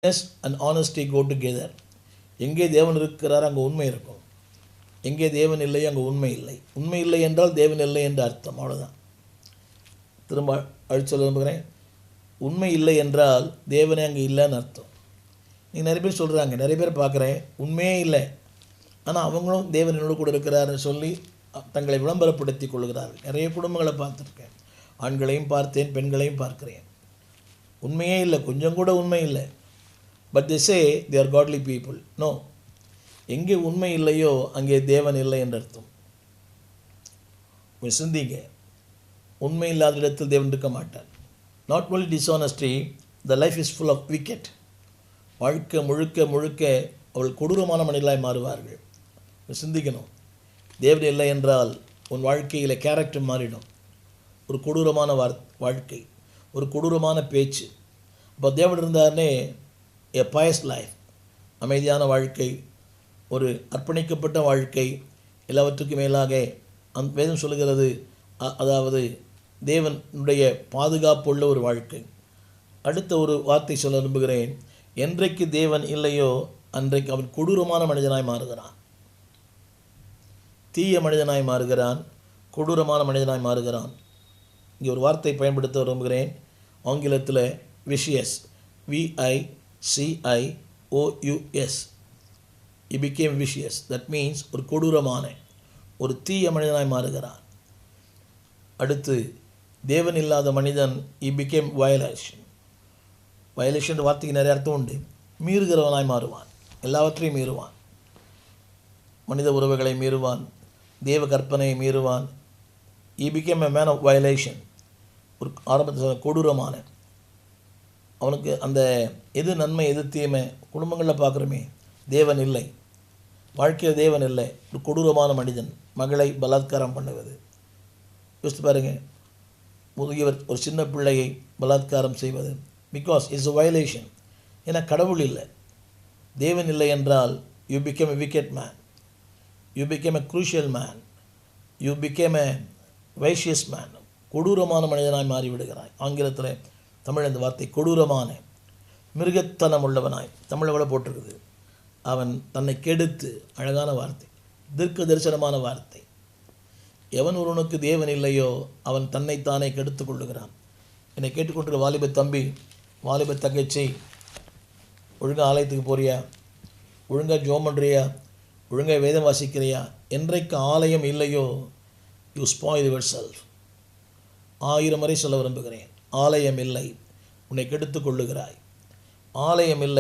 And honesty go together. எங்கே தேவன் இருக்கிறார் அங்கே உண்மை இருக்கும், எங்கே தேவன் இல்லை அங்கே உண்மை இல்லை. உண்மை இல்லை என்றால் தேவன் இல்லை என்று அர்த்தம், அவ்வளோதான். திரும்ப அழிச்சு சொல்ல விரும்புகிறேன், உண்மை இல்லை என்றால் தேவனே அங்கே இல்லைன்னு அர்த்தம். நீங்கள் நிறைய பேர் சொல்கிறாங்க, நிறைய பேர் பார்க்குறேன் உண்மையே இல்லை, ஆனால் அவங்களும் தேவன் என்னோட கூட இருக்கிறாருன்னு சொல்லி தங்களை விளம்பரப்படுத்தி கொள்கிறார்கள். நிறைய குடும்பங்களை பார்த்துருக்கேன், ஆண்களையும் பார்த்தேன், பெண்களையும் பார்க்கிறேன். உண்மையே இல்லை, கொஞ்சம் கூட உண்மை இல்லை. But they say they are godly people. No, எங்கே உண்மை இல்லையோ அங்கே தேவன் இல்லை என்று அர்த்தம். சிந்திங்க, உண்மை இல்லாத இடத்தில் தேவன் இருக்க மாட்டார். Not only dishonesty, the life is full of wicked. வாழ்க்கை முழுக்க முழுக்க அவள் கொடூரமான மனிதர்களாய் மாறுவார்கள். சிந்திக்கணும், தேவன் இல்லை என்றால் உன் வாழ்க்கையில் கேரக்டர் மாறிடும். ஒரு கொடூரமான வாழ்க்கை, ஒரு கொடூரமான பேச்சு. அப்போ தேவன் இருந்தார்னே a pious life, அமைதியான வாழ்க்கை, ஒரு அர்ப்பணிக்கப்பட்ட வாழ்க்கை, எல்லாவற்றுக்கும் மேலாக வேதம் சொல்லுகிறது, அதாவது தேவனுடைய பாதுகாப்பு உள்ள ஒரு வாழ்க்கை. அடுத்த ஒரு வார்த்தை சொல்ல விரும்புகிறேன், என்றைக்கு தேவன் இல்லையோ அன்றைக்கு அவன் கொடூரமான மனிதனாய் மாறுகிறான், தீய மனிதனாய் மாறுகிறான், கொடூரமான மனிதனாய் மாறுகிறான். இங்கே ஒரு வார்த்தை பயன்படுத்த விரும்புகிறேன், ஆங்கிலத்தில் vicious, VICIOUS. He became vicious. That means ஒரு கொடூரமான ஒரு தீய மனிதனாய் மாறுகிறான். அடுத்து தேவன் இல்லாத மனிதன் he became violation. வயலேஷன் வார்த்தைக்கு நிறைய அர்த்தம் உண்டு. மீறுகிறவனாய் மாறுவான், எல்லாவற்றையும் மீறுவான், மனித உறவுகளை மீறுவான், தேவ கற்பனையை மீறுவான். he became a man of violation. ஒரு ஆரம்பத்தில் கொடூரமான, அவனுக்கு அந்த எது நன்மை எது தீமை குடும்பங்களில் பார்க்குறோமே, தேவன் இல்லை, வாழ்க்கையில் தேவன் இல்லை. ஒரு கொடூரமான மனிதன், மகளை பலாத்காரம் பண்ணுவது. யோசித்து பாருங்கள், முதியவர் ஒரு சின்ன பிள்ளையை பலாத்காரம் செய்வது, பிகாஸ் இட்ஸ் a violation. ஏன்னா கடவுள் இல்லை, தேவன் இல்லை என்றால் you became a wicked man, you became a crucial man, you became a vicious man. கொடூரமான மனிதனாய் மாறிவிடுகிறாய். ஆங்கிலத்தில் தமிழ் இந்த வார்த்தை கொடூரமான, மிருகத்தனம் உள்ளவனாய் தமிழ் போட்டிருக்குது. அவன் தன்னை கெடுத்து, அழகான வார்த்தை, தீர்க்க தரிசனமான வார்த்தை. எவன் ஒருவனுக்கு தேவன் இல்லையோ அவன் தன்னைத்தானே கெடுத்து கொள்ளுகிறான். என்னை கேட்டுக்கொண்டிருக்க வாலிப தம்பி, வாலிப தங்கச்சி, ஒழுங்காக ஆலயத்துக்கு போறியா, ஒழுங்காக ஜோம் பண்ணுறியா, ஒழுங்காக வேதம் வாசிக்கிறியா? என்றைக்கு ஆலயம் இல்லையோ யூ ஸ்பாயில் யுவர் செல்ஃப். 1000 முறை சொல்ல விரும்புகிறேன், ஆலயம் இல்லை, உன்னை கெடுத்து கொள்ளுகிறாய். ஆலயம் இல்லை.